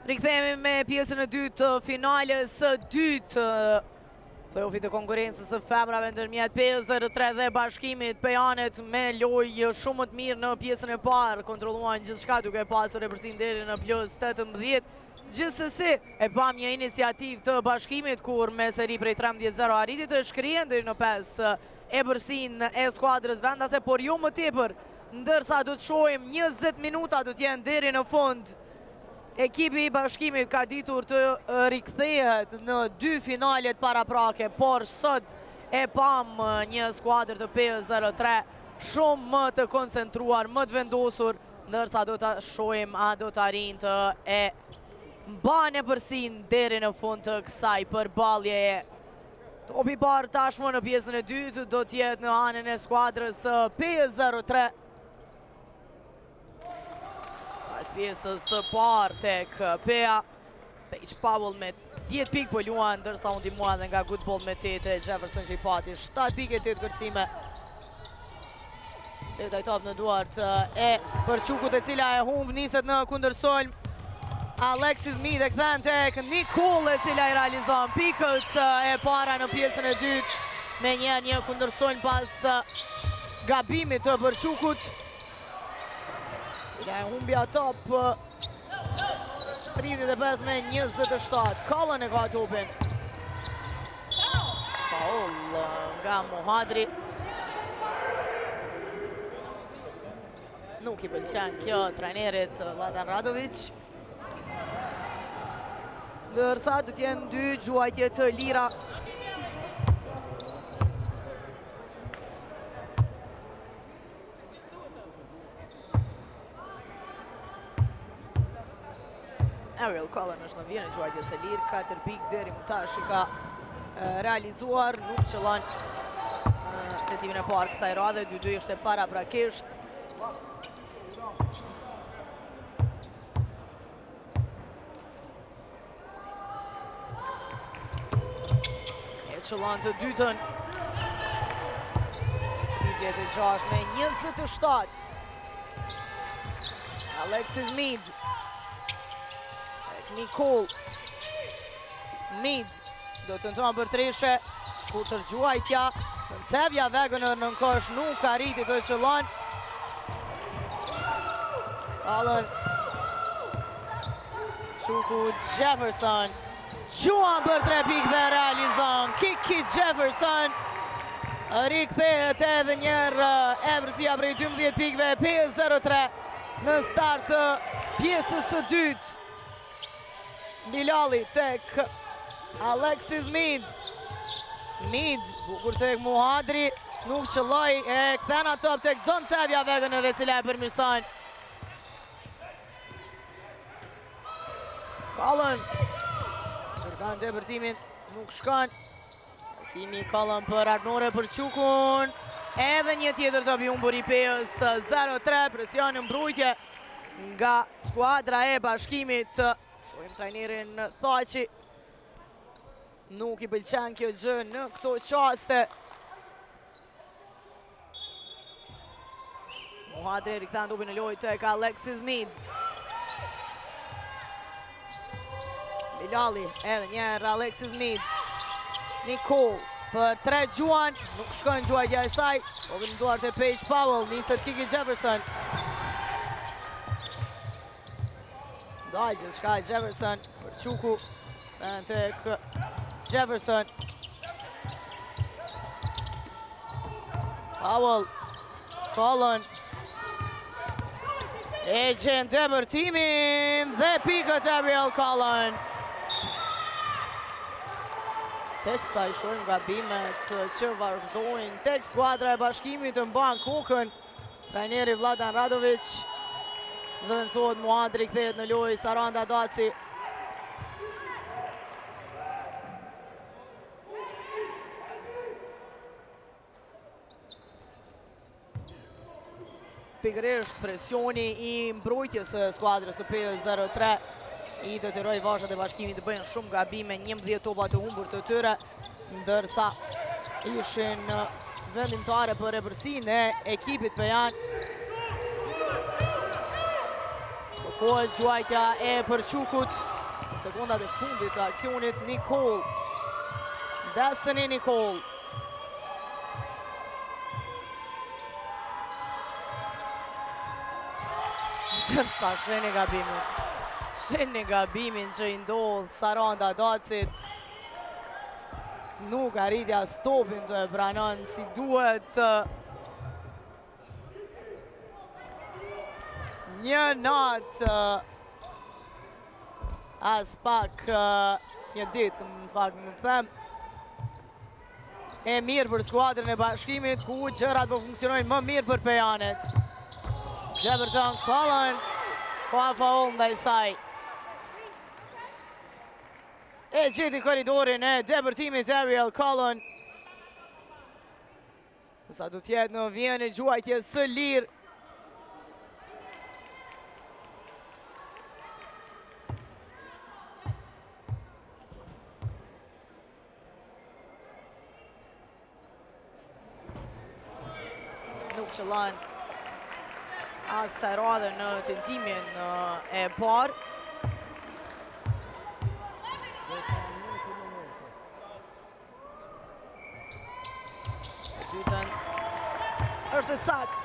Rikthehemi me pjesën e dytë të finales së dytë play-offit të konkurrencës së femrave ndërmjet PZ3 dhe Bashkimit Pejanet me lojë shumë të mirë në pjesën e parë, kontrolluan gjithçka duke pasur repërsinë deri në +18. Gjithsesi e pam një iniciativë të Bashkimit kur me seri prej 13-0 arriti të shkrihen deri në 5 epërsinë e skuadrës vendase, por jo më tepër, ndërsa do të shohim 20 minuta do të jenë deri në fund. Ekipi i Bashkimit ka ditur të rikthehet në 2 finalet paraprake, por sot e pam një skuadër të PZ3 shumë më të koncentruar, më të vendosur, ndërsa do të shohim a do të arrijnë të e mbajnë epërsinë deri në fund të kësaj përballjeje. Topi i parë tashmë në pjesën e dytë do të jetë në anën e skuadrës PZ3. Pas pjesës së parë tek Pea, Paige Powell me 10 pikë po luan, ndërsa u ndihmua edhe nga good ball me 8 Jefferson që i pati 7 pikë e 8 kërcime. Leta i top në duart e Përçukut, e cila e humb, niset në kundërsolm. Alexis Mead e kthen tek Nicole, e cila i realizon pikët e para në pjesën e dytë. Me një kundërsolm pas gabimit të Përçukut. Cila e humbja top 35 me 27. Cullen e ka topin. Faul nga Mohadri. Nuk i pëlqen kjo trajnerit Vladan Radovic. Ndërsa do të jenë 2 gjuajtje të lira. Ariel Cullen është në vjen e gjuajtjes së lirë, 4 pikë deri më tash i ka realizuar, nuk qëllon tentimin e parë kësaj radhe, 2-2 është e paraprakisht. E qëllon të dytën. 36 me 27. Alexis Mead. Nicole Mead do të tenton për treshe, shkurtër gjuajtja, Cevja Wegener në kosh nuk arriti të qëllon. Cullen, Shuku Jefferson, gjuan për 3 pikë dhe realizon. Kiki Jefferson rikthehet edhe njerë epërsia prej 12 pikëve, PZ3 në start të pjesës së dytë. Bilali tek Alexis Mead. Mead, bukur tek Mohadri, nuk qëlloj, e kthena top tek Cevja Wegener, e cila e përmirëson. Cullen, kërkan të epërtimin, nuk shkon. Simi Cullen për Arnore Përçukun. Edhe një tjetër top i humbur i PZ 03, presion në mbrojtje nga skuadra e Bashkimit. Shohim trajnerin Thaqi. Nuk i pëlqen kjo gjë në këto qaste. Mohadri rikthen topin në lojë tek Alexis Mead. Bilali, edhe njerë Alexis Mead. Nicole për 3 gjuan, nuk shkojnë gjuajtja e saj. Topin në duart e Paige Powell, niset Kiki Jefferson. Dajgjës shka Jefferson, Përçuku, tek Jefferson. Powell, Cullen, e gjen depërtimin dhe pikët Ariel Cullen. Teksa i shohim gabimet që vazhdojnë tek skuadra e Bashkimit të mban kokën. Trajneri Vladan Radovic. Zëvendësohet Mohadri, kthehet në lojë Saranda Daci. Pikërisht presioni i mbrojtjes së skuadrës së PZ03 i detyroi vazhdat e Bashkimit të bëjnë shumë gabime, 11 topa të humbur të tyre, ndërsa ishin vendimtare për epërsinë e ekipit Pejan. Blokohet gjuajtja e Përçukut. Në sekundat e fundit të aksionit, Nicole. Destiny Nicole. Tërsa sheni gabimin. Sheni gabimin që i ndodhë Saranda Dacit. Nuk arritja stopin të e pranon si duhet. Një natë, as pak një ditë në fakt në të them, e mirë për skuadrën e Bashkimit, ku gjërat po funksionojnë më mirë për pejanet. Jefferson Collin, ka faul ndaj saj. E gjeti korridorin e depërtimit Ariel Collin. Sa du tjetë në vjen e gjuajtje së lirë. Nuk qëllon as kësaj radhe në tentimin e parë. Dytën është sakt.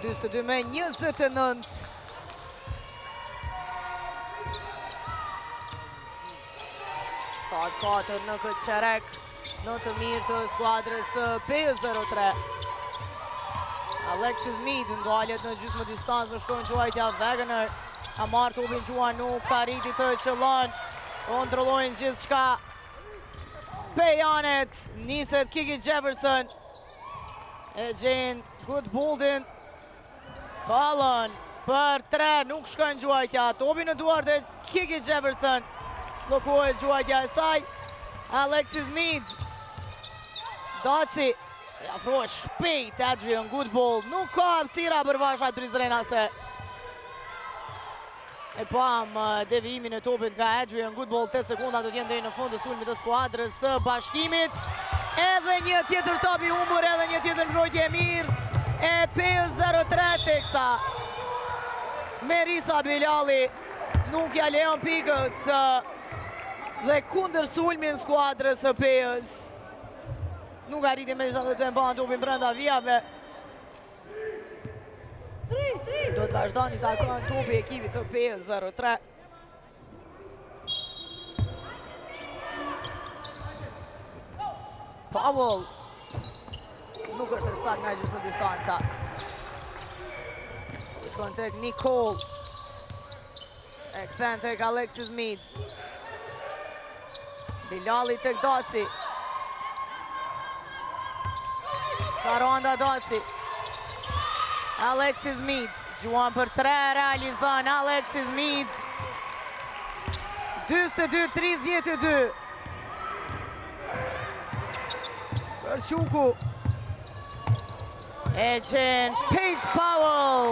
22-29. Shtat 4 në këtë qerek. Në të mirë të skuadrës P03. Alexis Mead ndaljet në gjysmë distancë, më shkojnë gjuajtja Wegener. A marrë topin Gjuan, nuk ka rriti të qëllon. Kontrollojnë gjithë shka. Pejanet, niset Kiki Jefferson. E gjenë Goodboldin. Collin për 3, nuk shkojnë gjuajtja. Topin në duar dhe Kiki Jefferson. Blokohet gjuajtja e saj. Alexis Mead. Daci. Afrohet shpejt Adrian Goodbold. Nuk ka hapësira për vashat Prizrenase. E pam devijimin e topit nga Adrian Goodbold. 8 sekonda do t'jenë deri në fund të sulmit të skuadrës së Bashkimit. Edhe një tjetër top i humbur, edhe një tjetër mbrojtje e mirë e P03 teksa Merisa Bilali nuk ja lejon pikët dhe kundër sulmin skuadrës së P-s. Nuk arriti me gjithë të mbanë topin brenda vijave. Do të vazhdoni të takojnë topi ekipit të P03. Powell. Nuk është e sakt nga gjysmë distanca. Shkon tek Nicole. E kthen tek Alexis Mead. Bilali tek Daci. Saranda Daci. Alexis Mead. Gjuan për 3, realizon Alexis Mead. 22-32. Përçuku. E qenë Paige Powell.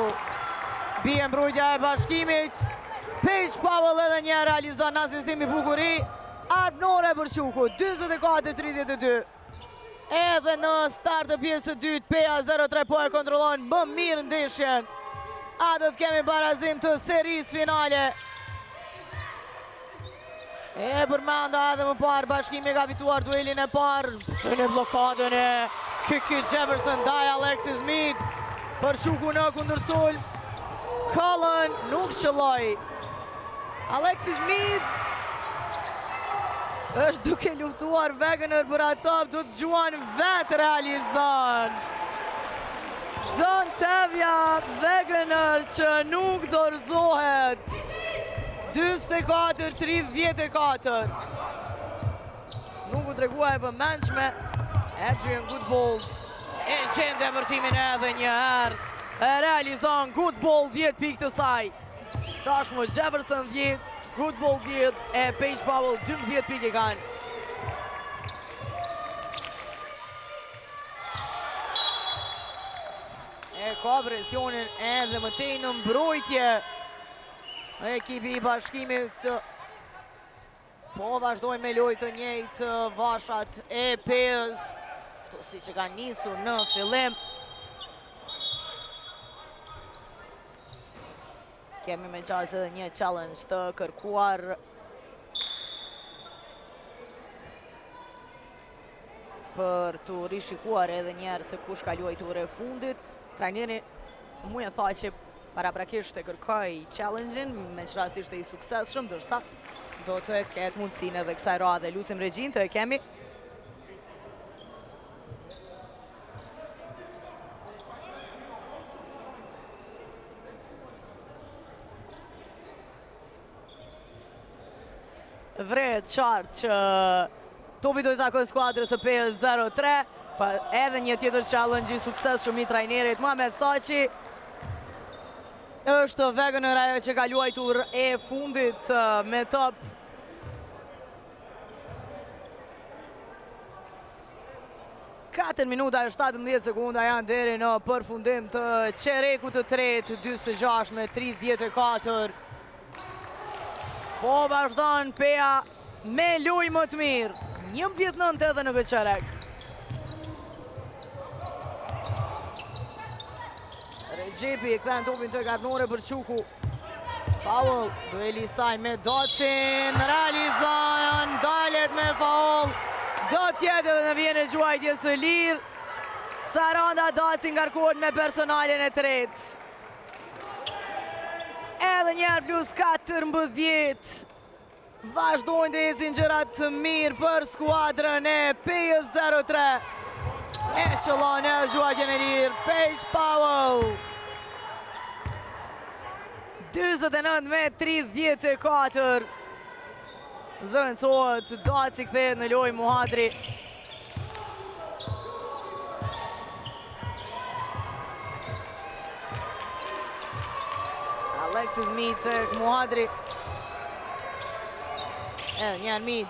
Bie mbrojtja e Bashkimit. Paige Powell edhe një realizon në asistimi bukuri. Arpnore Përçuku. 24-32. Edhe në start të pjesë të dytë, P03 po e kontrollon më mirë ndeshjen. A do të kemi barazim të serisë finale. E përmenda edhe më parë, Bashkimi ka fituar duelin e parë. Shënë blokadën e Kiki Jefferson ndaj Alexis Mead. Përçuku në kundërsul. Collin nuk qëlloj. Alexis Mead është duke luftuar Wegener për atop, do të Gjuan vetë realizon. Dontevja Wegener që nuk dorëzohet. 24-34. Nuk u tregua e vëmendshme. Adrian Goodbold e qenë depërtimin edhe një herë. E realizon Goodbold 10 pikë të saj. Tashmë Jefferson 10. Goodbold 10 e Paige Powell 12 pikë kanë. E ka presionin edhe mëtej në mbrojtje. Ekipi i Bashkimit po vazhdojnë me lojë të njëjtë vashat e P-s, kështu si që ka nisur në fillim. Kemi me gjas edhe një challenge të kërkuar. Për të rishikuar edhe njerë se kush ka luaj ture fundit. Trajneri mu e tha që paraprakisht e kërkoj challenge-in, me që rast ishte i suksesshëm, dërsa do të ketë mundësinë edhe kësaj radhe. Lusim regjin të e kemi. Vret qartë që topi do të takoj skuadrës e PS03, pa edhe një tjetër challenge i suksesshëm i trajnerit Muhamet Thaçi. Është Wegener ajo që ka luajtur e fundit me top. Katër minuta e 17 sekunda janë deri në përfundim të çerekut të tretë, 46 me 34. Po vazhdon Pea me lojë më të mirë. 11-9 edhe në këtë çerek. Regjepi e kthen topin të Garnore për Quku. Powell, dueli i saj me Docin, realizon, dalet me faul. Do tjetë edhe në vjen e gjuajtjes së lirë. Saranda Docin ngarkohet me personalin e tretë. Edhe njerë plus 14. Vazhdojnë të ecin gjërat të mirë për skuadrën e PS03. E qëllon e gjuajtjen e lirë, Paige Powell. 29 me 34. Zëvendësohet, Daci kthehet në lojë Muhadri. Alexis Mead të Muhadri. Edhe njerë Mead.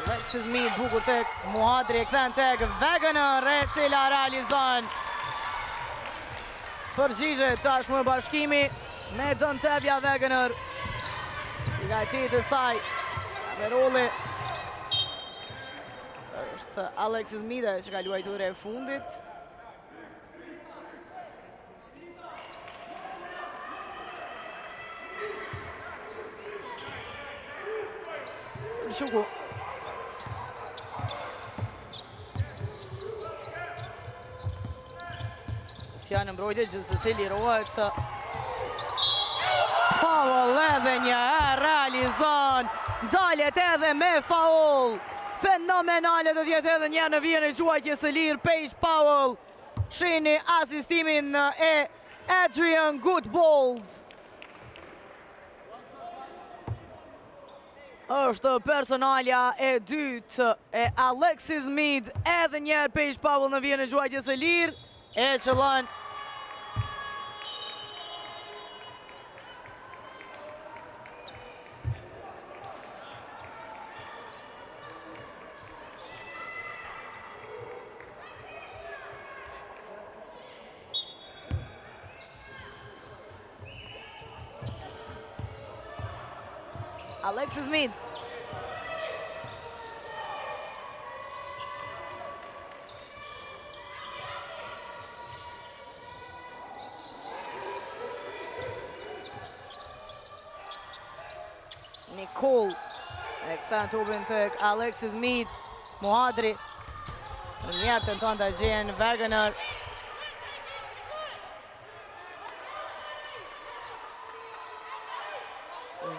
Alexis Mead bukur të Muhadri, e kthen tek Wegener, e cila realizon. Përgjigjet tashmë bashkimi me Dontevia Wegener. I gajtit e saj. Kameroli. Është Alexis Mead që ka luajtur e fundit. Shuku. Janë mbrojtje gjithsesi lirohet. Powell edhe një realizon. Dalet edhe me faul. Fenomenale do tjetë edhe një në vjen e gjuajtjes së lirë. Paige Powell. Shini asistimin e Adrian Goodbold. Është personalja e dytë e Alexis Mead. Edhe njerë Paige Powell në vjen e gjuajtjes së lirë. E qëllon. Alexis Mead. Nicole. E kthen topin tek Alexis Mead. Muhadri. Njerë tenton të gjen Wegener.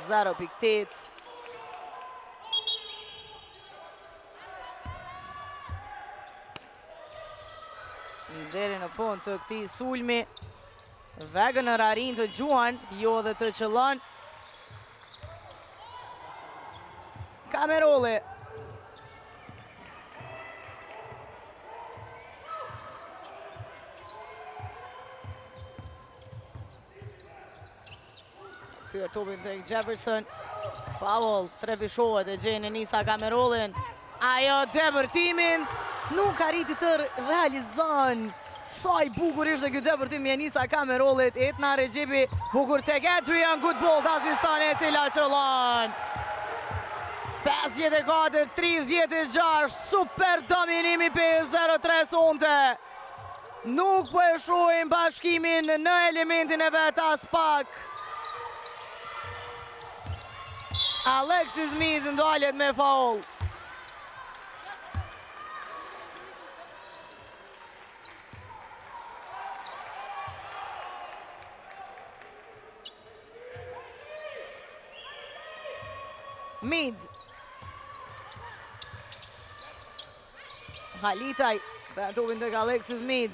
Zero piktit. Deri në fund të këtij sulmi. Wegener arrin të gjuan, jo dhe të qëllon. Kameroli. Fyër topin të Jefferson. Powell trefishohet e gjenë Nisa Kamerolin. Ajo depërtimin nuk arriti të realizon. Sa i bukur ishte kjo depërtim i Nisa Kamerolit. Etna Regjepi bukur tek Adrian Goodbold, asistan e cila qëllon. 54-36, super dominimi PS03 sonte. Nuk po e shohim bashkimin në elementin e vet as pak. Alexis Smith ndalet me faul. Mid. Halitaj, tupin tek Alexis Mid.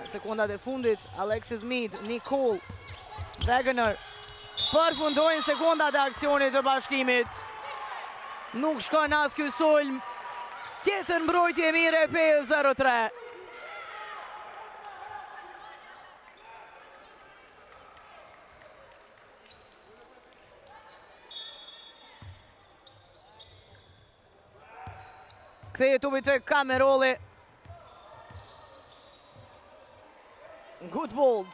Sekundat e fundit, Alexis Mid, Nicole, Wegener. Përfundojnë sekundat e aksionit të bashkimit. Nuk shkon as ky sulm. Tjetër mbrojtje mire 5-0-3. Kthehet tupi tek Kameroli. Goodbold.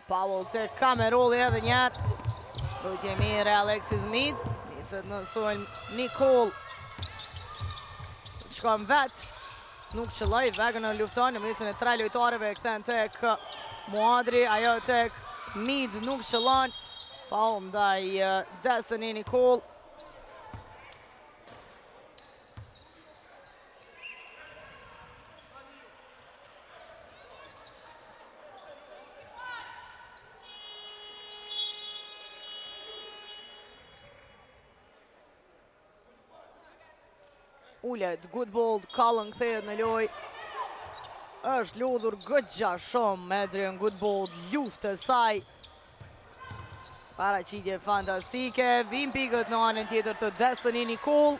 Powell tek Kameroli edhe njerë. Brojtje mire Alexis Mid. Niset në sulm Nicole. Shkon vet. Nuk qëlloj, Wegener lufton në mesin e tre lojtarëve, kthen tek Muadri, ajo tek Mid nuk qëllon. Faul ndaj Destiny Nicole. Ullet, Goodbold, Cullen kthehet në loj. Është lodhur gëgja shumë Adrian Goodbold, luftë e saj. Paraqitje fantastike, vim pikët në anën tjetër të Destiny Nicole.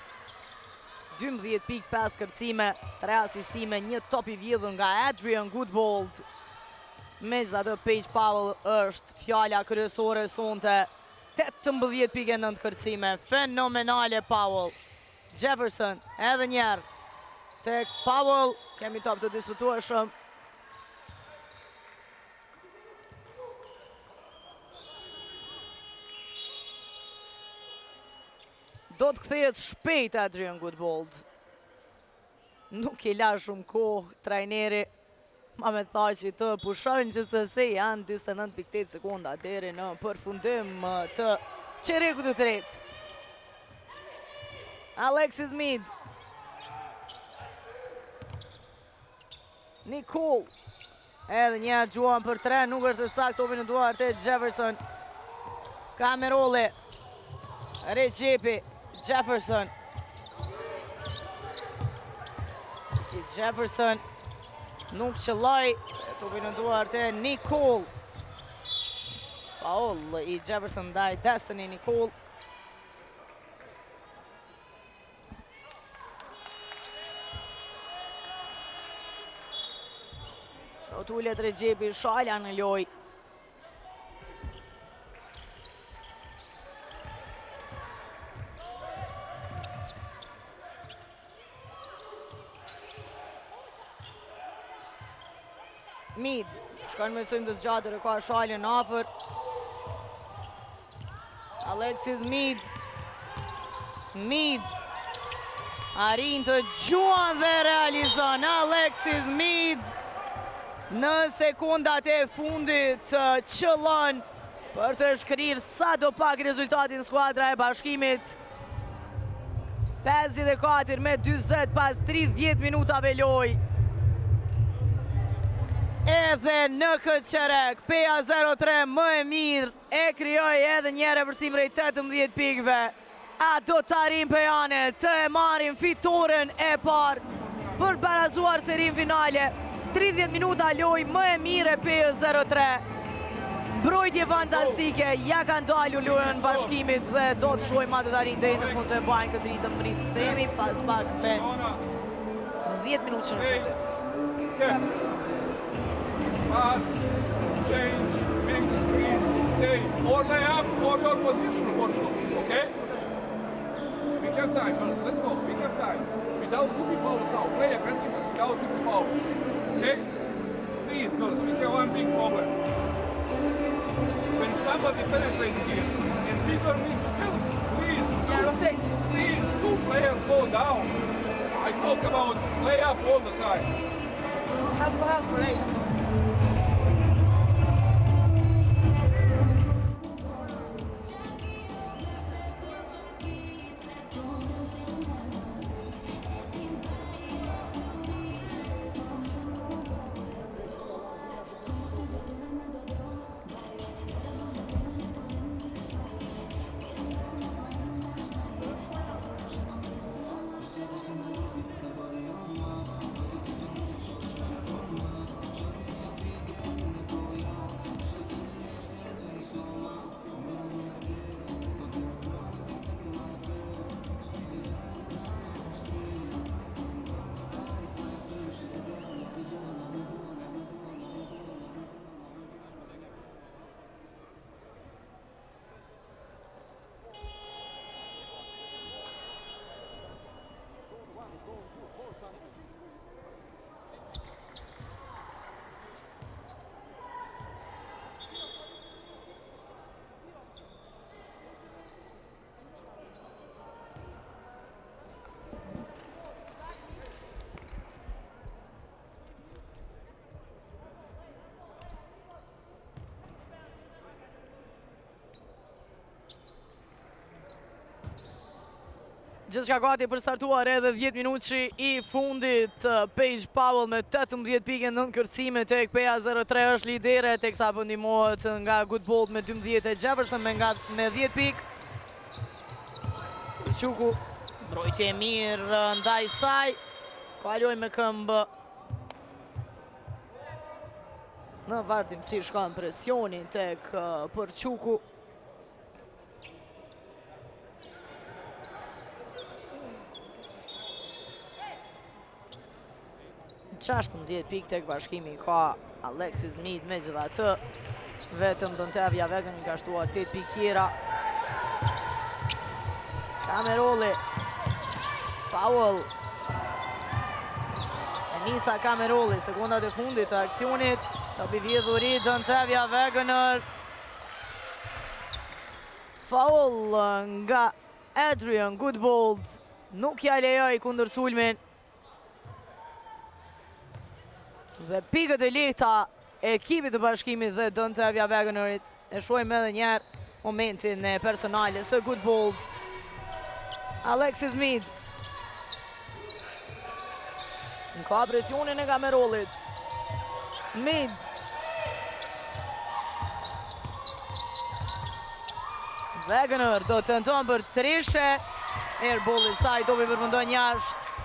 12 pikë, 5 kërcime, 3 asistime, 1 top i vjedhur nga Adrian Goodbold. Megjithatë Paige Powell është fjala kryesore sonte. 18 pikë, 9 kërcime, fenomenale Powell. Jefferson, edhe njerë. Tek Powell, kemi top të diskutueshëm. Do të kthehet shpejt Adrian Goodbold. Nuk i la shumë kohë trajneri. Ma me tha që të pushojnë gjithsesi janë 29.8 sekonda deri në përfundim të çerekut të tretë. Alexis Mid. Nicole. Edhe një gjuan për 3, nuk është e saktë, topi në duart e Jefferson. Kameroli. Recepi. Jefferson. Jefferson nuk qëlloj, topi në duart e Nicole. Faul i Jefferson ndaj Destiny Nicole. Do t'ullet Recepi, shalja në loj. Mid, shkon me sojmë të zgjatër e ka shaljen afer. Alexis Mid. Mid. Arin të gjuan dhe realizon Alexis Mid. Në sekundat e fundit qëllon për të shkrir sa do pak rezultatin skuadra e bashkimit. 54 me 20 pas 30 minutave loj. Edhe në këtë qerek, PA 03 më e mirë, e kryoj edhe njëre përsim prej 18 pikve. A do të arim Pejane të e marim fitoren e parë për barazuar serin finale. 30 minuta loj më e mire PA 03. Mbrojtje fantastike, ja kanë dalur lojën bashkimit dhe do të shojmë atë të arin dhe në fund të bajnë këtë ritëm mritë. Themi pas pak me 10 minutë që në fundit. Pass, change, make the screen, or lay up or your position for sure, okay? We have time, girls, let's go, we have time. Without stupid fouls now, play aggressive but without stupid fouls, okay? Please, girls, we have one big problem. When somebody penetrates here and people need to help, please. Yeah, rotate. these two players go down, I talk about play up all the time. Gjithçka gati për startuar edhe 10 minutë i fundit. Paige Powell me 18 pike, 9 kërcime tek PA03 është lidere, teksa po ndihmohet nga Goodbold me 12 e Jefferson me 10 pikë. Quku, mbrojtje e mirë ndaj saj. Kaloj me këmbë. Në vazhdimsi shkon presioni tek për Quku. 16 pikë tek bashkimi ka Alexis Mead, me gjithatë vetëm Dontavia Vegan ka shtuar 8 pikë tjera. Cameroli, Powell, Enisa Cameroli, sekundat e fundit të aksionit, të bivjedhuri Dontavia Wegener. Foul nga Adrian Goodbold, nuk ja lejoj kundër sulmin. Dhe pikët e lehta e ekipit të bashkimit dhe Dontavia Wegenerit. E shohim edhe njerë momentin e personale së Goodbold. Alexis Mead. Ka presionin e Camerolit. Mead. Wegener do të tenton për trishe. Airball i saj do i përfundon jashtë.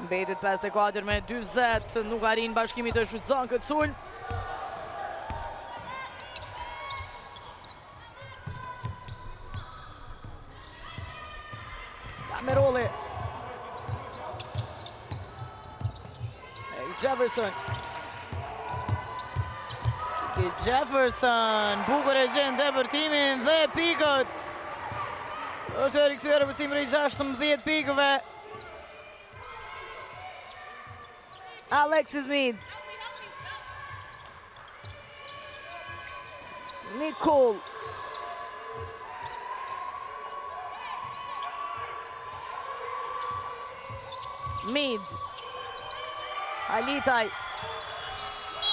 Mbetet 54 me 40, nuk arrin bashkimi të shfrytëzon këtë sulm. Cameroli. Jefferson. Jefferson, bukur e gjen ndërtimin dhe pikët. Është rikthyer për simri 16 pikëve. Alexis Mead. Nicole. Mead. Alitaj.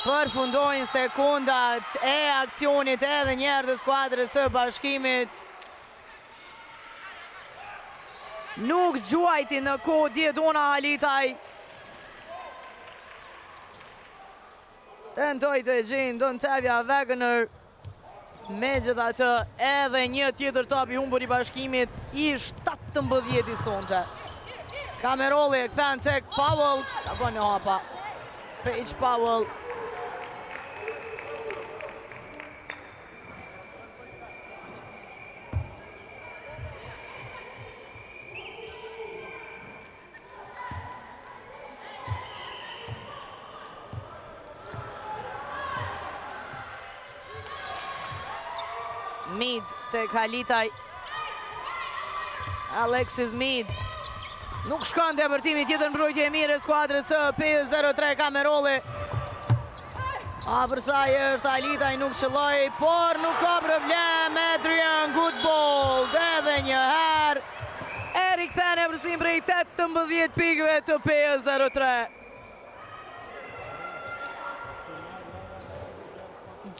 Përfundojnë sekundat e aksionit edhe njerë të skuadrës së bashkimit. Nuk gjuajti në kohë Diedona Alitaj. Tentoj të gjenë Dontavia Wegener. Me gjithatë edhe një tjetër top i humbur i bashkimit i 17 i sonte. Cameroli e kthen tek Powell. Ka bën një hapa. Paige Powell. Mead tek Halitaj. Alexis Mead. Nuk shkon të apërtimi, tjetër mbrojtje e mire skuadrës së PA03 Cameroli. Afër saj është Alita, i nuk qëlloj, por nuk ka problem. Adrian Goodbold edhe një herë. Erik thene përsim prej 18 pikëve të PS03.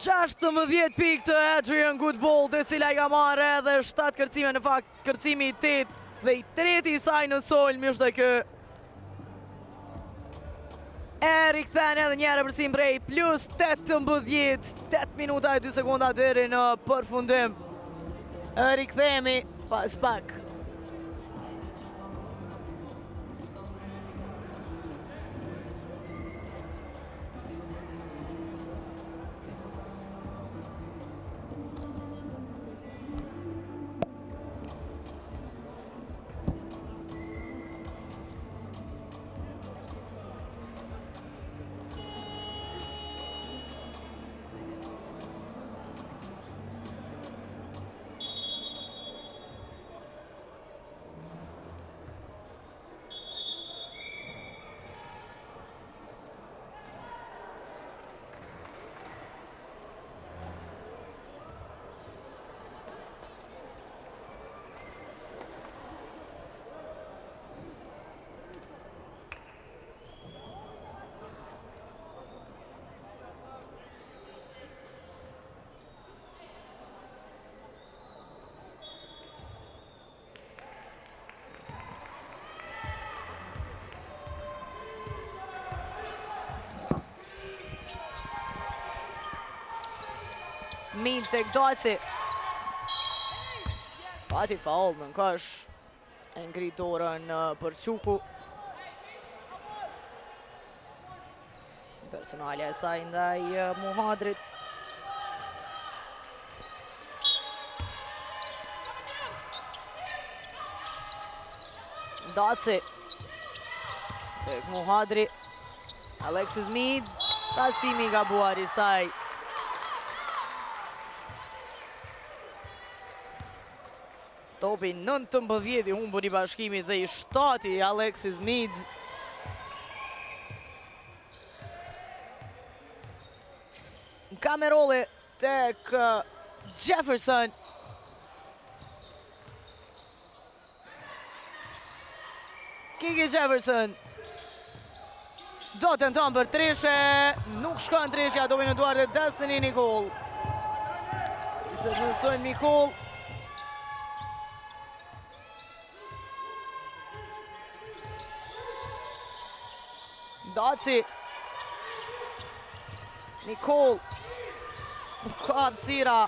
16 pikë të Adrian Goodbold, e cila I ka marrë edhe 7 kërcime, në fakt kërcimi I 8 dhe I treti I saj në solm është kë. Erik thene edhe njëre përsim prej plus 18, 8 minuta e 2 sekonda deri në përfundim. Erik themi pas pak. Min tek Daci. Pati faul në kësh. E ngrit dorën për Quku. Personalja e saj ndaj Muhadrit. Daci. Tek Muhadri. Alexis Mead. Pasimi gabuar I saj. Topi 19 I humbur I bashkimit dhe I 7 I Alexis Mead. Kameroli tek Jefferson. Kiki Jefferson. Do të tenton për trishe. Nuk shkon trishja, dobi në duart e Destiny Nicole. Se të nësojnë Nicole. Daci. Nicole. Ka hapësira.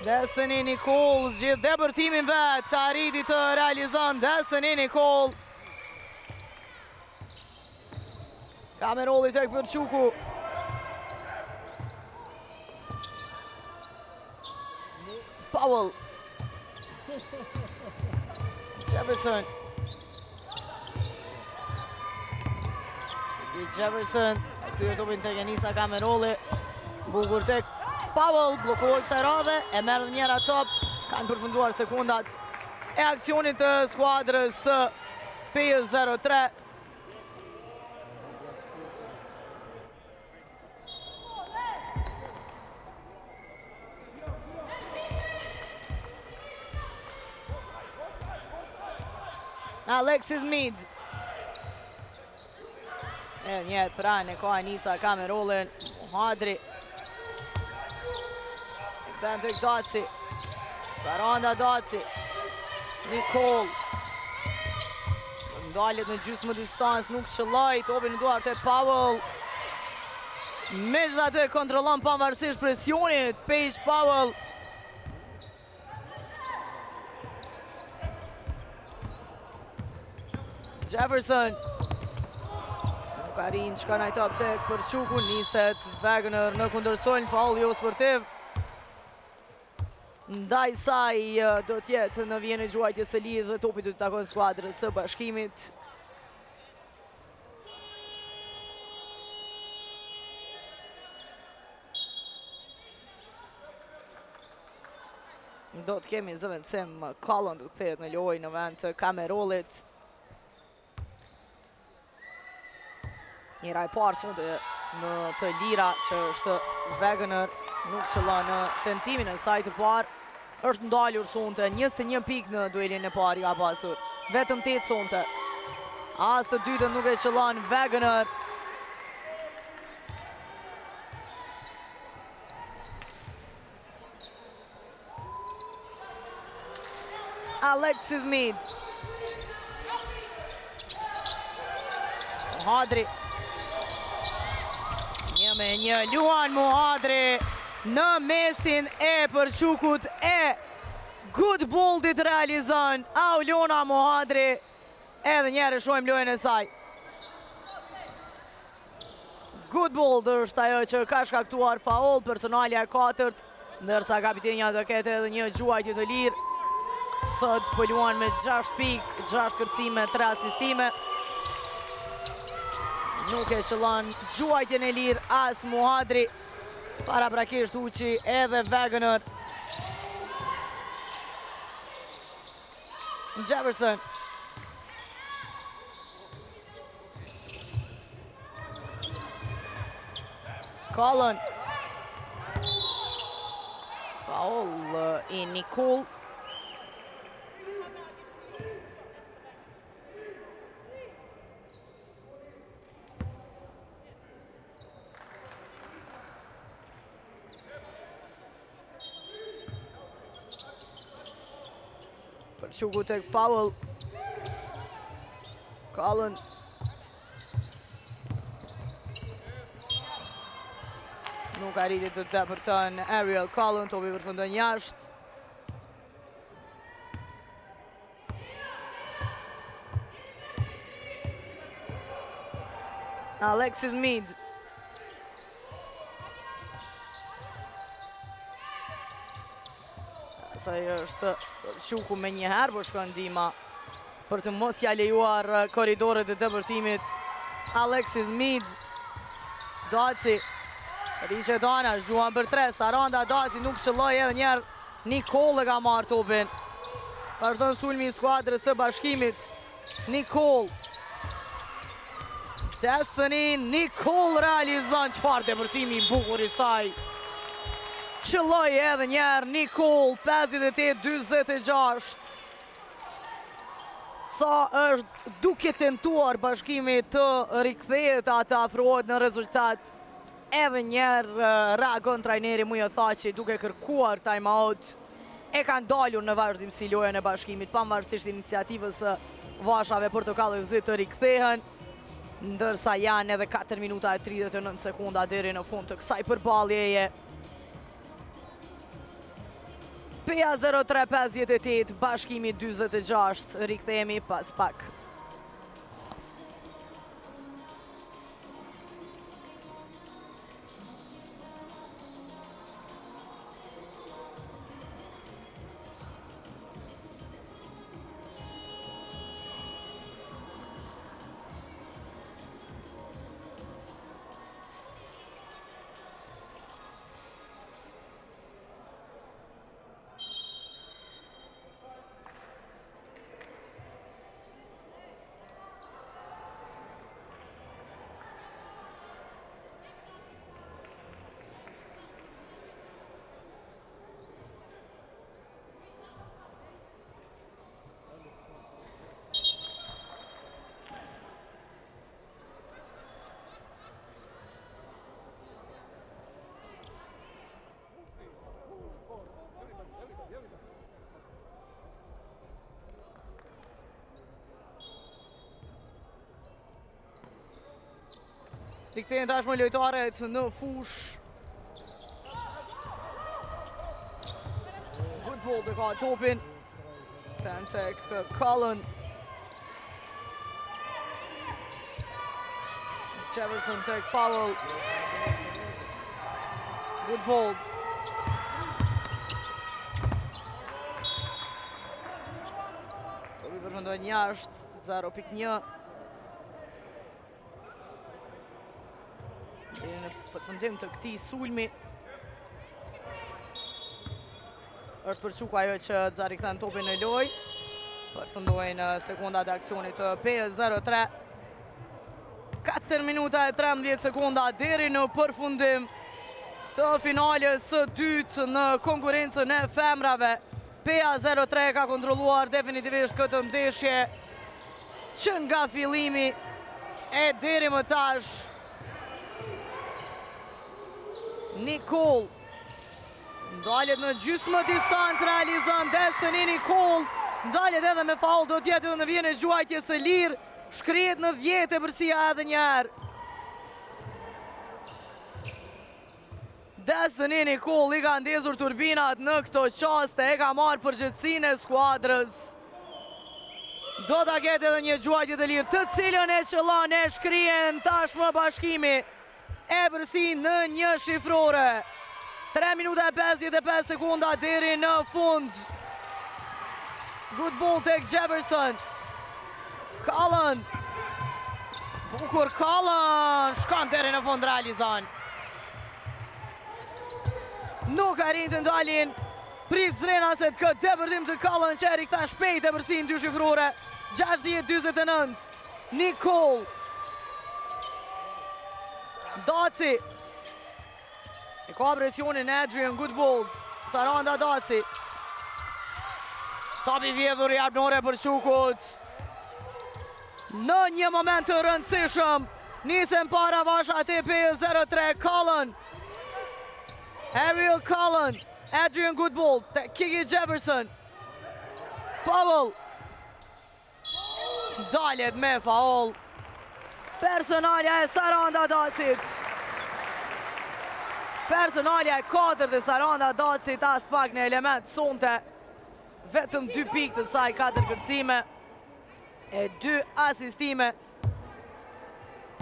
Destiny Nicole zgjidh dhe për timin vet, të arriti të realizon Destiny Nicole. Kameroli tek për Quku. Powell. Jefferson. Jefferson, e këthyre topin tek Enisa Kameroli. Bukur tek Powell, blokohoj kësaj radhe, e merë njëra top. Kanë përfunduar sekundat e aksionit të skuadrës PS03. Alexis Mead. E njët pranë e ka Enisa Kamerolin. Muhadri. Këtën të Daci. Saranda Daci. Nicole. Ndaljet në gjysmë më distancë, nuk qëllaj. Topi në duart e Powell. Me gjitha të kontrolon pavarësisht presionit. Paige Powell. Jefferson. Ka rinë që ka najtop tek për Quku, niset Wagner në kundërsolnë, faul jo sportiv. Ndaj saj do tjetë në vjene gjuajtjes së lidhë dhe topit të takon skuadrës së bashkimit. Do të kemi zëvendësim, Collin do të kthehet në lojë në vend të Kamerolit. Njëra e parë sonde në të lira që është Wegener, nuk qëllon në tentimin e saj të parë. Është ndalur sonte 21 pikë në duelin e parë ka pasur. Vetëm 8 sonte. As të dytën nuk e qëllon Wegener. Alexis Mead. Muhadri. 1-1 luan Muhadri në mesin e Përçukut e good boldit realizon Aulona Muhadri. Edhe njerë shojmë lojën e saj. Good bold është ajo që ka shkaktuar faul personalja e 4, ndërsa kapitenja do ketë edhe një gjuajtje të lirë. Sot po luan me 6 pikë, 6 kërcime, 3 asistime. Nuk e qëllon gjuajtjen e lirë as Muhadri. Paraprakisht Uçi edhe Wegener. Jefferson. Collin. Foul i Nicole. Përçuku tek Powell. Collin. Nuk arriti të depërton Ariel Collin, topi përfundon jashtë. Alexis Mead. Asaj është Përçuku me njëherë po shkon ndihma për të mos ja lejuar korridoret e depërtimit. Alexis Mead. Daci. Riqe Dana, zhuan për 3, Saranda Daci nuk qëlloj edhe njerë. Nicole ka marrë topin. Vazhdon sulmi i skuadrës së Bashkimit. Nicole. Destiny, Nicole realizon çfarë depërtimi i bukur i saj. Qëlloj edhe njerë Nicole, 58-46. Sa është duke tentuar Bashkimi të rikthehet atë afrohet në rezultat. Edhe njerë reagon trajneri Mujo Thaçi duke kërkuar time out. E kanë dalur në vazhdimsi lojën e Bashkimit, pavarësisht iniciativës së vashave portokallëzi të rikthehen, ndërsa janë edhe 4 minuta e 39 sekunda deri në fund të kësaj përballjeje. PA 0358, Bashkimi 46, rikthehemi pas pak. Rikthehen tashmë lojtarët në fush. Good ball ka topin. Tek Collin. Jefferson tek Powell. Good ball. Topi përfundon jashtë, 0.1. Në përfundim të këtij sulmi është Përçuku ajo që do ta rikthen topin në lojë. Përfundojnë sekondat e aksionit të PS03. 4 minuta e 13 sekonda deri në përfundim të finales së dytë në konkurencën e femrave. PEA 03 ka kontrolluar definitivisht këtë ndeshje që nga fillimi e deri më tash. Nicole ndalet në gjysmë distancë, realizon Destiny Nicole, ndalet edhe me faul, do t'jetë edhe në vjen e gjuajtje së lirë, shkrihet në 10 e përsia edhe njerë. Destiny Nicole i ka ndezur turbinat në këto qaste, e ka marrë përgjithsinë e skuadrës. Do t'a ketë edhe një gjuajtje të lirë, të cilën e qëllon e shkrien tashmë bashkimi e përsi në një shifrore. 3 minuta e 55 sekonda deri në fund. Good ball tek Jefferson. Cullen. Bukur Cullen. Shkan deri në fund, realizon. Nuk arrin të ndalin Prizrenaset këtë depërtim të Cullen që e rikëthan shpejt e përsi në dy shifrore. 60-29. Nicole. Daci. E ka presionin Adrian Goodbold. Saranda Daci. Topi vjedhur i arbnore për Shukut. Në një moment të rëndësishëm, nisen para vashat e PEA 03. Cullen. Ariel Cullen. Adrian Goodbold. Kiki Jefferson. Powell. Dalet me faul. Personalja e Saranda Dacit. Personalja e 4 të Saranda Dacit, as pak në element sonte. Vetëm 2 pikë të saj, 4 kërcime e 2 asistime.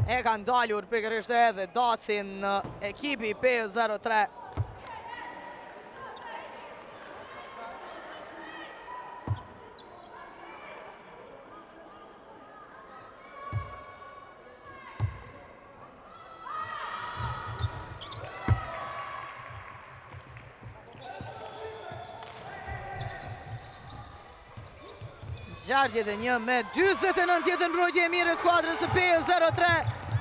E kanë dalur pikërisht edhe Dacin në ekipi PEA 03. Gjargjet e një me 29 tjetën mbrojtje e mire skuadrës së PEA 03.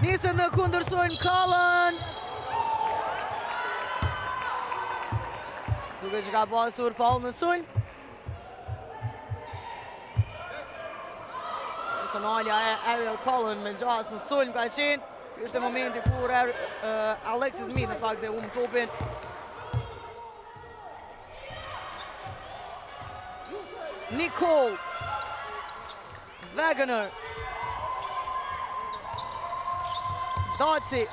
Nisën në kundërsojnë Cullen. Duke që ka pasur faul në sulm. Personalja e Ariel Cullen me gjas në sulm ka qenë. Ky është e momenti kur Alexis Smith në fakt e umë topin. Nicole. Wagner. Daci.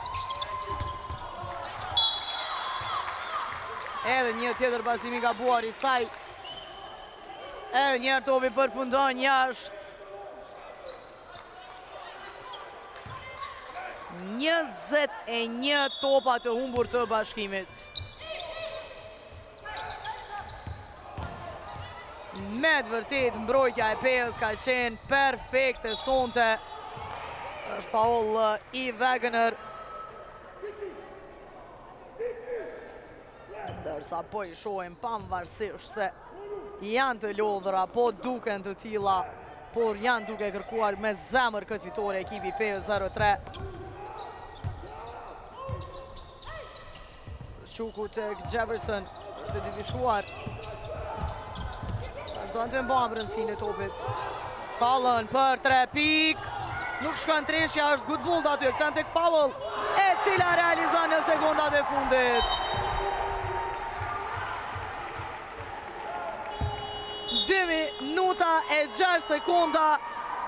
Edhe një tjetër pasimi ka buar i saj. Edhe njerë topi përfundon jashtë. 21 topa të humbur të bashkimit. Me të vërtet, mbrojtja e PEA-s ka qenë perfekte sonte. Është faul i Wagner. Dërsa po i shohim pavarësisht se janë të lodhura, po duken të tilla, por janë duke kërkuar me zemër këtë fitore ekipi PEA 03. Shuku tek Jefferson, është e dyvishuar. Do në të mbanë brëndësin e topit. Cullen për 3 pik. Nuk shkën treshja, është Goodbold aty. Këtan tek Powell, e cila realizon në sekundat e fundit. 2 minuta e 6 sekunda.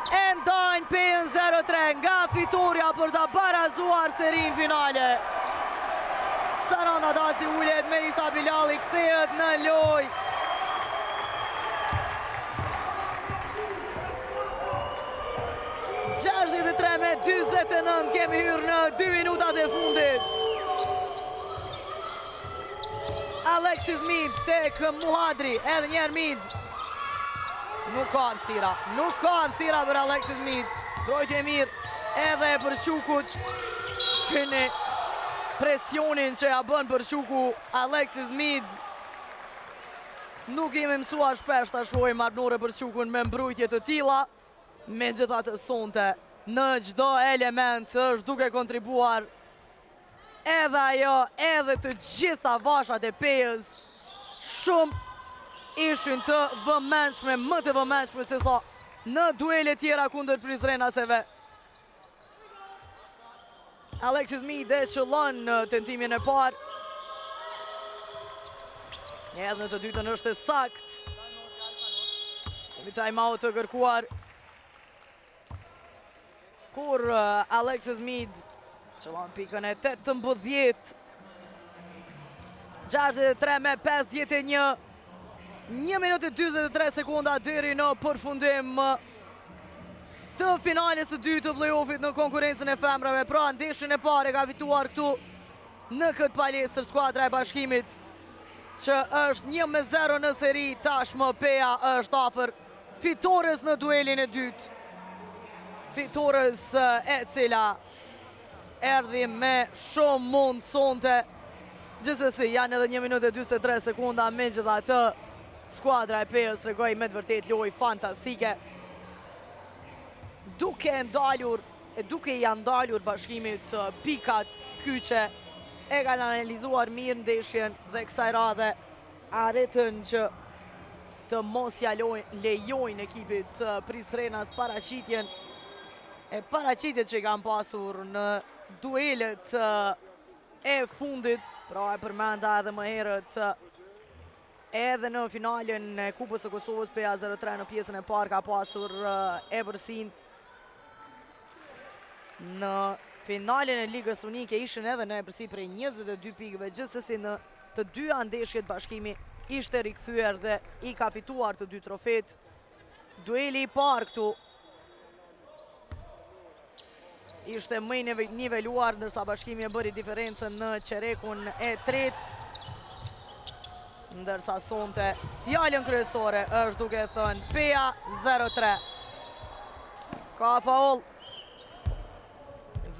E ndajnë PEA 03 nga fitoria për të barazuar serin finale. Saranda Daci ullet, Melisa Bilali kthehet në loj. 63 me 29 kemi hyrë në 2 minutat e fundit. Alexis Mid tek Muhadri, edhe njerë Mid. Nuk ka hapësira për Alexis Mid. Brojtje e mirë edhe për Shukut. Shini presionin që ja bën për Shuku Alexis Mid. Nuk jemi mësua shpesh të shohim marrënore për Shukun me mbrojtje të tilla. Me gjithatë sonte në çdo element është duke kontribuar edhe ajo, edhe të gjitha vashat e Pejës shumë ishin të vëmendshme, më të vëmendshme se sa në duele tjera kundër Prizrenaseve. Alexis Mead e qëllon në tentimin e parë. Edhe në të dytën është e sakt. Kemi time-out të kërkuar. Kur Alexis Mead qëllon pikën e 18. 63 me 51. 1 minutë e 43 sekunda deri në përfundim të finales së dytë të play-offit në konkurencën e femrave. Pra ndeshjen e parë ka fituar këtu në këtë palestër skuadra e Bashkimit, që është 1-0 në seri. Tashmë Peja është afër fitores në duelin e dytë. Fitores e cila erdhi me shumë mund sonte. Gjithsesi janë edhe 1 minutë e 43 sekunda, megjithatë skuadra e Pejës tregoi me të vërtetë lojë fantastike. Duke i ndalur Bashkimit pikat kyçe, e kanë analizuar mirë ndeshjen dhe kësaj radhe arritën që të mos ja lejojnë ekipit Prizrenas paraqitjen që i kanë pasur në duelet e fundit. Pra e përmenda edhe më herët edhe në finalen e Kupës së Kosovës, Peja 03 në pjesën e parë ka pasur Epërsin. Në finalen e Ligës Unike ishin edhe në Epërsi prej 22 pikëve, gjithsesi në të dyja ndeshjet Bashkimi ishte rikthyer dhe i ka fituar të dy trofet. Dueli i parë këtu ishte më i niveluar, ndërsa Bashkimi e bëri diferencën në qerekun e tretë. Ndërsa sonte fjalën kryesore është duke thënë Peja 03. Ka faul.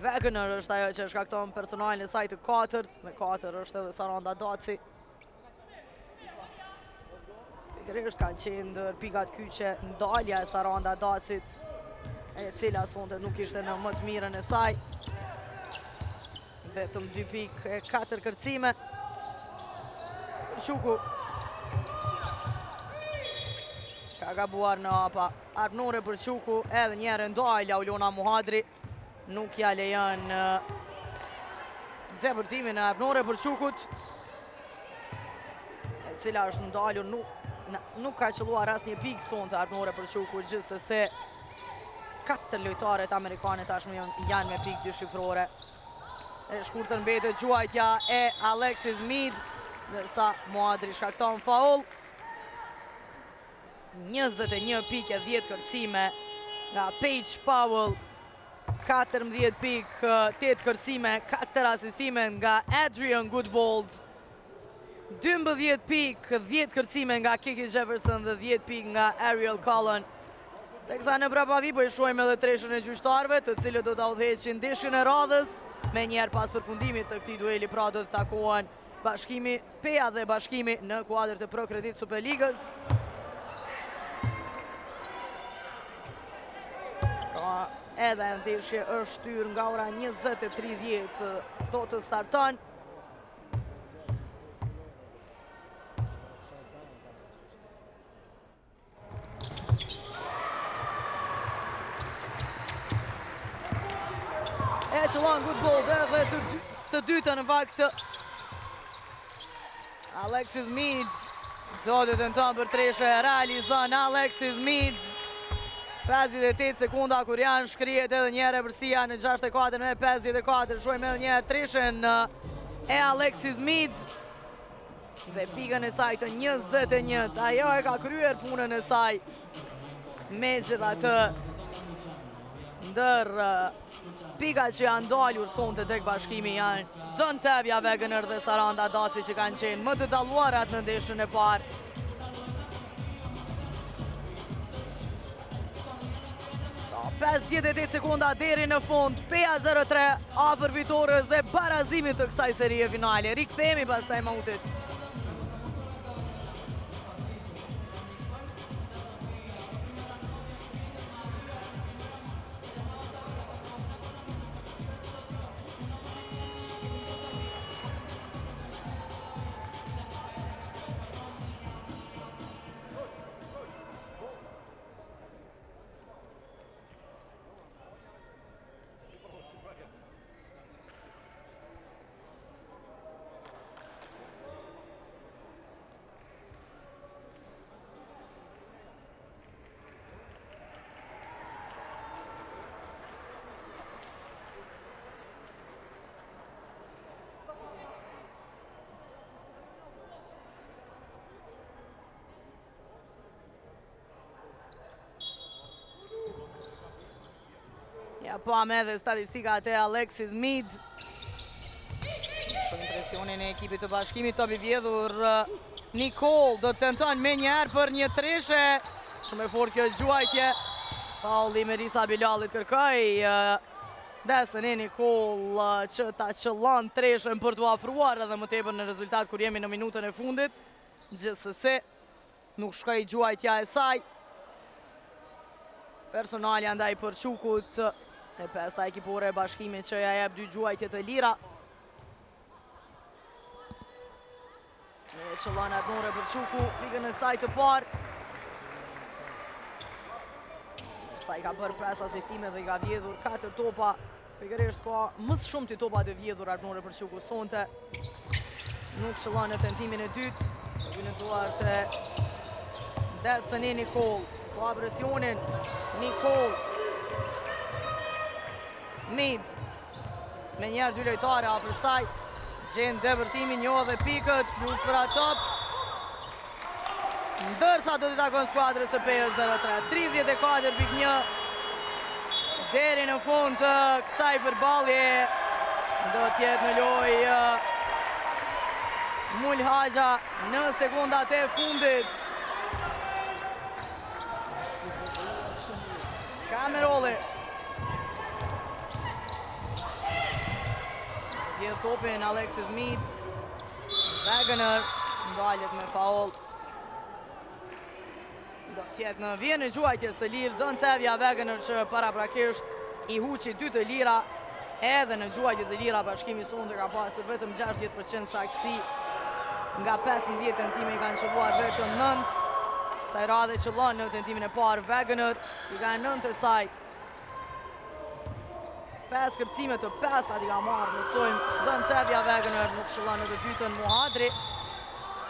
Wegener është ajo që shkakton personalin e saj të 4, me 4 është edhe Saranda Daci. Pikërisht kanë qenë ndër pikat kyçe ndalja e Saranda Dacit, e cila sonte nuk ishte në më të mirën e saj. Vetëm 2 pikë e 4 kërcime. Përquku ka gabuar në hapa. Arnore Përquku, edhe njerë ndalja Ulona Muhadri. Nuk ja lejon depërtimin e Arnore Përqukut, e cila është ndalur, nuk ka qëlluar asnjë pikë sonte Arnore Përqukut, gjithsesi 4 lojtarët amerikanë tashmë janë me pikë dyshifrore. E shkurtër mbetet gjuajtja e Alexis Mead, ndërsa Muadri shkakton faul. 21 pikë e 10 kërcime nga Paige Powell. 14 pikë, 8 kërcime, 4 asistime nga Adrian Goodbold. 12 pikë, 10 kërcime nga Kiki Jefferson dhe 10 pikë nga Ariel Cullen. Teksa në prapavi po i shohim edhe treshën e gjyqtarëve, të cilët do ta udhëheqin ndeshjen e radhës. Me njerë pas përfundimit të këtij dueli, pra do të takohen Bashkimi, Peja dhe Bashkimi në kuadrët e Pro Kredit Superligës. Edhe ndeshje është shtyr nga ora 20:30 do të starton. E qëllon Goodbold edhe të dytën në fakt. Alexis Mead do të tenton për treshë, realizon Alexis Mead. 58 sekunda kur janë shkrihet edhe njëherë Epërsia në 64 me 54. Shohim edhe njëherë treshën e Alexis Mead dhe pikën e saj të 21. Ajo e ka kryer punën e saj. Megjithatë, ndër pikat që janë dalur sonte tek Bashkimi janë Dëntevja Wegener dhe Saranda Daci, që kanë qenë më të dalluarat në ndeshjen e parë. Pas 58 sekunda deri në fund, Peja 03 afër fitores dhe barazimit të kësaj serie finale. Rikthehemi pas time-outit. Ja pa me dhe statistikat e Alexis Mead. Shumë impresionin e ekipit të Bashkimit, topi vjedhur Nicole do të tenton me njerë për një treshe. Shumë e fort kjo gjuajtje. Faulli Merisa Bilalit kërkoj desën e Nicole që ta qëllan treshen për të afruar edhe më tepër në rezultat kur jemi në minutën e fundit. Gjithsesi, nuk shkoj gjuajtja e saj. Personali andaj për Qukut e pesta ekipore e Bashkimit që ja jep 2 gjuajtje të lira. Një qëllan ardhnore për Quku, ligën e saj të parë. Sa i ka bërë 5 asistime dhe i ka vjedhur 4 topa. Pikërisht ka mësë shumë të topa të vjedhur ardhnore për Quku sonte. Nuk qëllan në tentimin e dytë. Të vënë duart e desën e Nicole. Ka presionin Nicole. Mead. Me njerë 2 lojtare afër saj. Gjenë dëvërtimin, një dhe pikët, luft për atop. Ndërsa do të takon skuadrës e PS03. 34.1. Deri në fund të kësaj përballje do t'jetë në lojë Mulhaxha në sekundat e fundit. Kameroli. Vjedh topin Alexis Mead. Wagner ndalet me faul. Do t'jetë në vjen e gjuajtje së lirë. Don Tevja Wagner që paraprakisht i huqi 2 të lira. Edhe në gjuajtje të lira Bashkimi sonte ka pasur vetëm 60% saktësi. Nga 15 tentime i kanë qëlluar vetëm 9. Saj radhe qëllon në tentimin e parë Wagner. I ka 9 e saj. 5 kërcime të 5 ati ka marrë, mësojmë Don Tevja Wagner, nuk qëllon në të dytën Muhadri.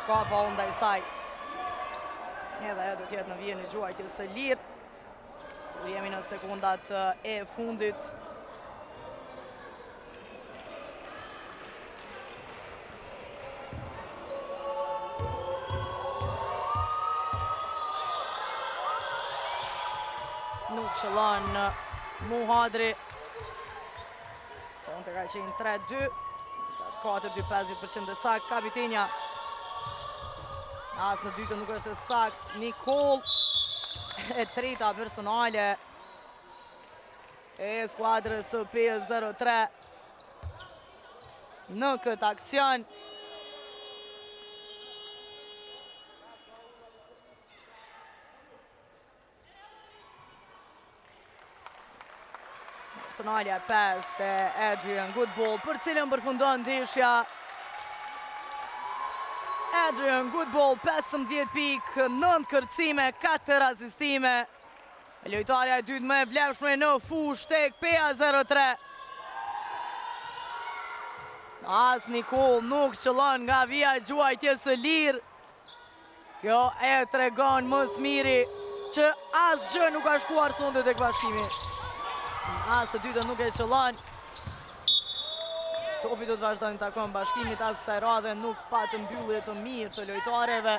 Ka faul ndaj saj. Edhe ajo do t'jetë në vjen e gjuajtjes së lirë. Kur jemi në sekundat e fundit. Nuk qëllon Muhadri. Sonte ka qenë 3-2. Sa është 4-2, 50% e sakt. Kapitenja. As në dytën nuk është sakt. Nicole. E treta personale e skuadrës PS03 në këtë aksion. Personalja 5 e Adrian Goodball, për cilën përfundon ndeshja. Adrian Goodball, 15 pikë, 9 kërcime, 4 asistime. Lojtarja e dytë më e vlefshme në fushë tek PS03. As Nicole nuk qëllon nga vija e gjuajtjes së lirë. Kjo e tregon më së miri që asgjë nuk ka shkuar sonte tek Bashkimi. As të dytën nuk e qëllon. Topi do të vazhdojnë të takon Bashkimit, as kësaj radhe nuk pa të mbyllje të mirë të lojtareve.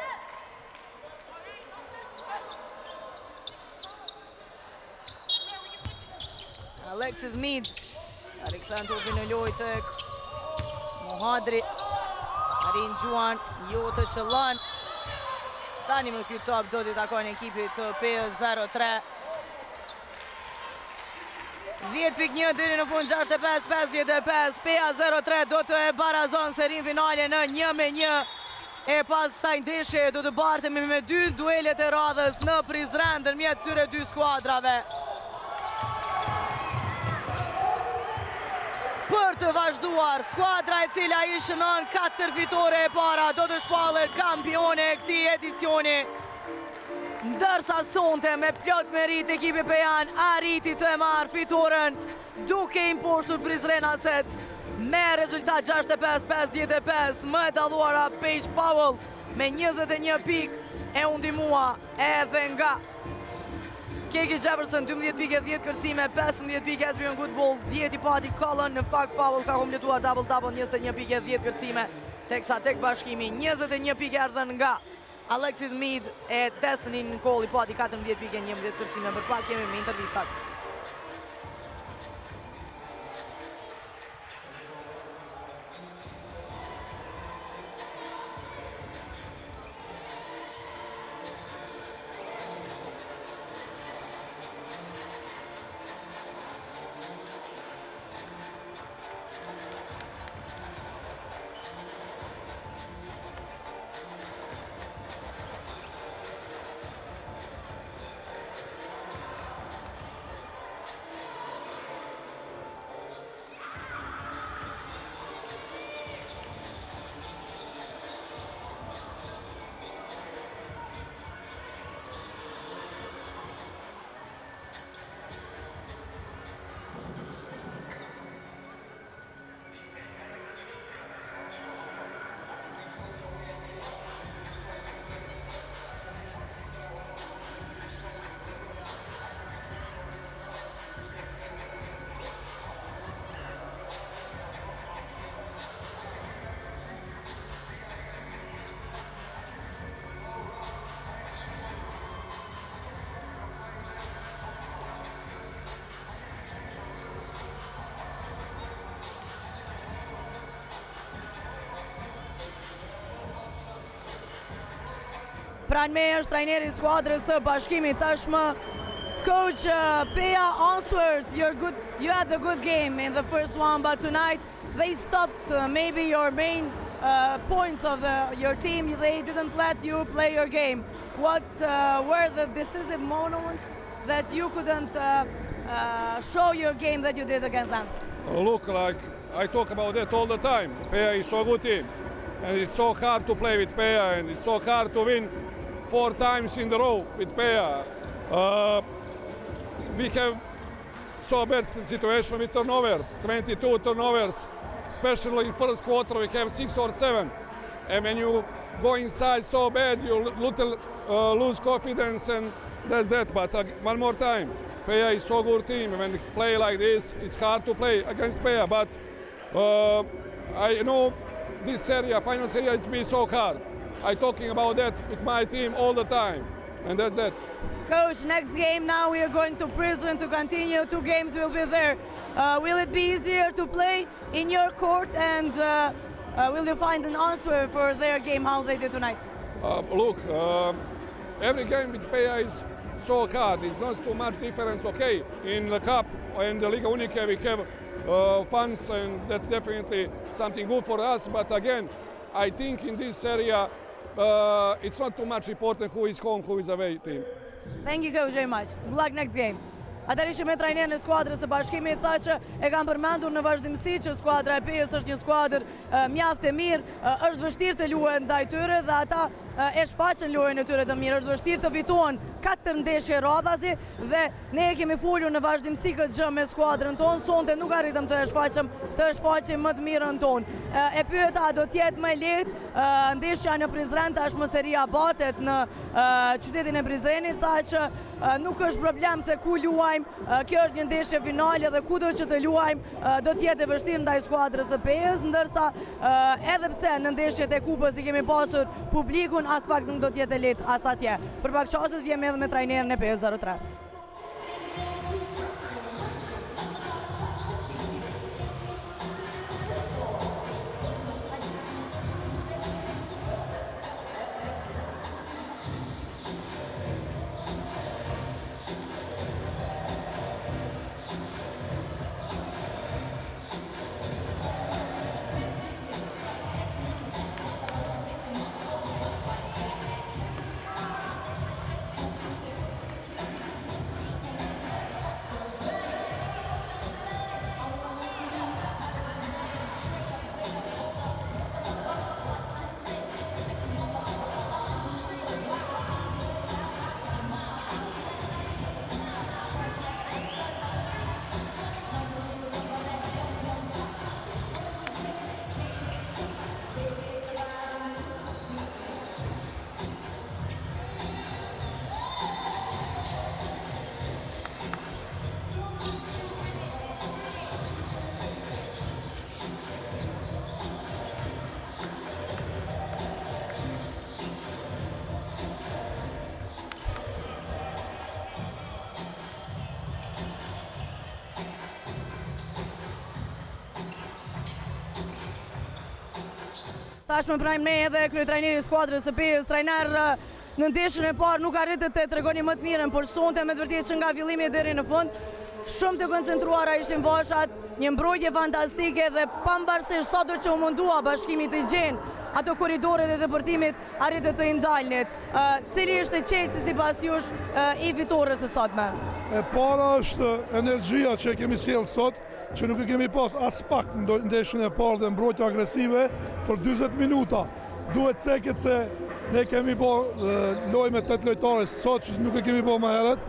Alexis Mead rikthen topin në lojë tek Muhadri. Arin Gjuan, jo të qëllon. Tani më ky top do t'i takon ekipit të PS03. 10.1 deri në fund 65-55. PS03 do të e barazon serin finale në 1-1. E pas saj ndeshje do të bartemi me 2 duelet e radhës në Prizren ndërmjet këtyre 2 skuadrave. Për të vazhduar, skuadra e cila i shënon 4 fitore e para do të shpallet kampione e këtij edicioni. Ndërsa sonte me plot merit ekipi Pejan arriti të e marrë fitoren duke imposhtur Prizrenaset me rezultat 65-55. Më e dalluara Paige Powell me 21 pik e u ndihmua edhe nga Keke Jefferson, 12 pike, 10 kërcime, 15 pike Adrian Goodball, 10 i pati Collin. Në fakt Powell ka kompletuar double-double, 21 pike, 10 kërcime, teksa tek Bashkimi 21 pike ardhen nga Alexis Mead e Destiny Nicole i pati 14 pike, 11 kërcime. Për pak jemi me intervistat. Pranë me është trajneri i skuadrës së Bashkimit tashmë. Coach Peja answered, you had a good game in the first one, but tonight they stopped maybe your main points of your team. They didn't let you play your game. What were the decisive moments that you couldn't show your game that you did against them? Look, like I talk about that all the time. Peja is so good team, and it's so hard to play with Peja, and it's so hard to win 4 times in a row with Peja. We have so bad situation with turnovers, 22 turnovers, especially in first quarter we have 6 or 7. And when you go inside so bad, you little lose confidence, and that's that. But one more time, Peja is so good team. When they play like this, it's hard to play against Peja. But I know this area, final area, it's been so hard. I'm talking about that with my team all the time, and that's that. Coach, next game now we are going to Prison to continue. 2 games will be there. Will it be easier to play in your court, and will you find an answer for their game, how they did tonight? Look, every game with Peja is so hard. It's not too much difference, okay? In the Cup and the Liga Unica we have fans, and that's definitely something good for us. But again, I think in this area, it's not too much important who is home, who is away team. Thank you, Coach, very much. Good luck next game. Atëherë ishim me trajnerin e skuadrës së Bashkimit, tha që e kanë përmendur në vazhdimsi që skuadra e Pejës është një skuadër mjaft e mirë, është vështirë të luajnë ndaj tyre dhe ata e shfaqën lojën e tyre të mirë, është vështirë të fituan 4 ndeshje radhazi dhe ne e kemi folur në vazhdimsi këtë gjë me skuadrën tonë, sonte nuk arritëm të shfaqim më të mirën tonë. E pyeta do të jetë më lehtë, ndeshja në Prizren tashmë seria batet në qytetin e Prizrenit, tha që nuk është problem se ku luajmë, kjo është një ndeshje finale dhe kudo që të luajmë do të jetë e vështirë ndaj skuadrës së Pejës, ndërsa edhe pse në ndeshjet e kupës i kemi pasur publikun, as pak nuk do të jetë e lehtë as atje. Për pak çaste jemi edhe me trajnerin e Pejës 03. Tashmë prajmë ne edhe kryetrajneri i skuadrës së Pejës, trajner në ndeshjen e parë nuk arritët të tregoni më të mirën, por sonte me të vërtetë që nga fillimi deri në fund shumë të koncentruara ishin vashat, një mbrojtje fantastike dhe pavarësisht sado që u mundua Bashkimi të gjenë ato korridoret e depërtimit, arritët të ndalnit. Cili është qelësi sipas jush i fitores së sotme? E para është energjia që kemi sjellë sot, që nuk e kemi pas as pak në ndeshjen e parë dhe mbrojtje agresive për 40 minuta. Duhet ceket se ne kemi bërë lojë me 8 lojtarë sot që nuk e kemi bërë më herët.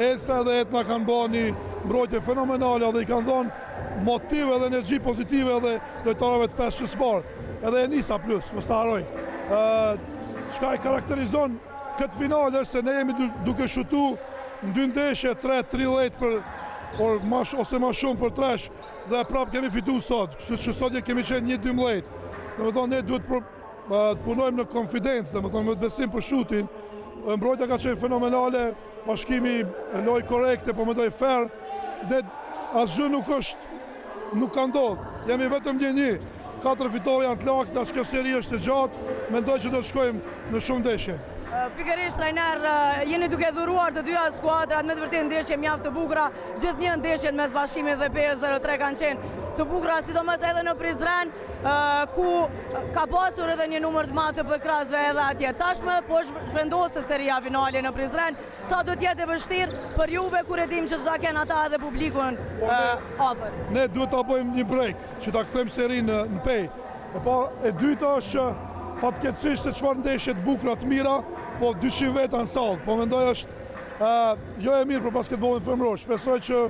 Elsa dhe Etna kanë bërë një mbrojtje fenomenale dhe i kanë dhënë motive dhe energji pozitive dhe lojtarëve të pesë shësbarë. Edhe e Nisa plus, mos ta harroj. Çka e karakterizon këtë finale është se ne jemi duke shutu në 2 ndeshje 3-30 për ose ma shumë për tresh dhe prapë kemi fitu sot, që sot kemi qenë 1-12. Në më thonë, ne duhet të punojmë në konfidencë, dhe më thonë, me të besim për shutin. Mbrojtja ka qenë fenomenale, Bashkimi loj korekte, po më doj fair. Ne asgjë nuk ka ndodhë, jemi vetëm 1-1. 4 fitore janë të lakta, kjo seri është e gjatë, mendoj që do të shkojmë në shumë ndeshje. Pikërisht trajner, jeni duke dhuruar të dyja skuadrat, me të vërtetë ndeshje mjaft të bukura, gjithnjë ndeshjet mes Bashkimit dhe PS03 kanë qenë të bukura, sidomos edhe në Prizren, ku ka pasur edhe një numër të madh të përkrahësve edhe atje. Tashmë po zhvendoset seria finale në Prizren, sa do të jetë e vështirë për juve kur e dim që do ta kenë ata edhe publikun afër. Ne duhet ta bëjmë një break, që ta kthejmë serinë në pej. E dyta është që fatkeqësisht se çfarë ndeshje të bukura të mira, po 200 veta në sallë. Po mendoj është jo e mirë për basketbollin femëror. Shpresoj që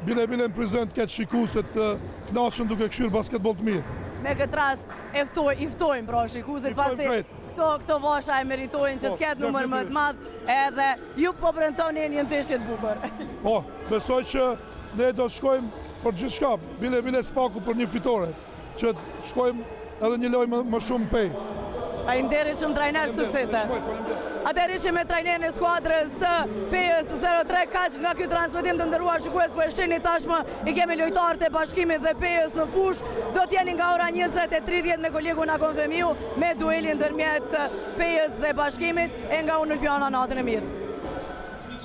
bile në Prizren të ketë shikuese të kënaqur duke këshirë basketboll të mirë. Me këtë rast i ftojmë pra shikuesit pasi këto vasha e meritojnë që të ketë numër më të madh, edhe ju po premtoni një ndeshje të bukur. Po, besoj që ne do të shkojmë për gjithçka, bile spaku për një fitore, që të shkojmë edhe një lojë më shumë pej. Faleminderit shumë trajner, suksese. Atëherë ishim me trajnerin e skuadrës PS03, kaq nga ky transmetim të nderuar shikues, po e shihni tashmë i kemi lojtarët e Bashkimit dhe PS në fush. Do të jeni nga ora 20:30 me kolegun Akon Femiu me duelin ndërmjet PS dhe Bashkimit e nga Ulpiana natën e mirë.